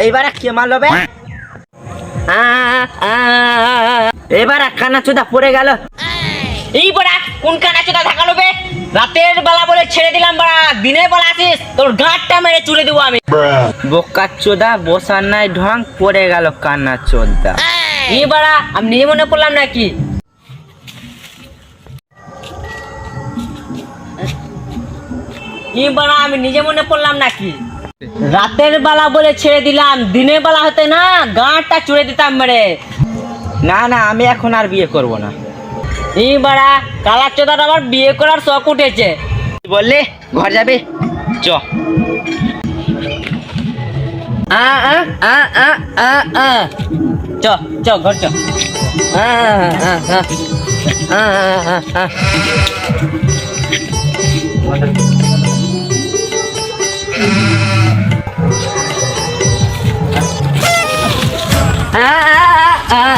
এইবার কে মারলো বে? এবার কানা চোদা পড়ে গেল। এই বড়া কোন কানা চোদা ঢাকালো বে? রাতের বেলা বলে ছেড়ে দিলাম বড়া, দিনের বেলা আসিস তোর গাঁটটা মেরে চুড়ে দেবো আমি। বোকা চোদা বসার নাই ঢং, পড়ে গেল কানা চোদা। এই বড়া আমি নিজে মনে করলাম নাকি? এই বড়া আমি নিজে মনে করলাম নাকি? রাতের বেলা বলে ছেড়ে দিলাম, দিনের বেলা হতে না গাঁটটা চুড়ে দিতাম মেরে। না না, আমি এখন আর বিয়ে করব না। এই বড়া কালা চোদার আবার বিয়ে করার শখ উঠেছে। বললে ঘর যাবে? চ। চ চ ঘর চ।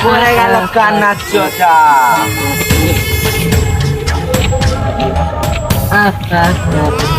পড়ে গেল কানা চোদা। Ah, ah, ah.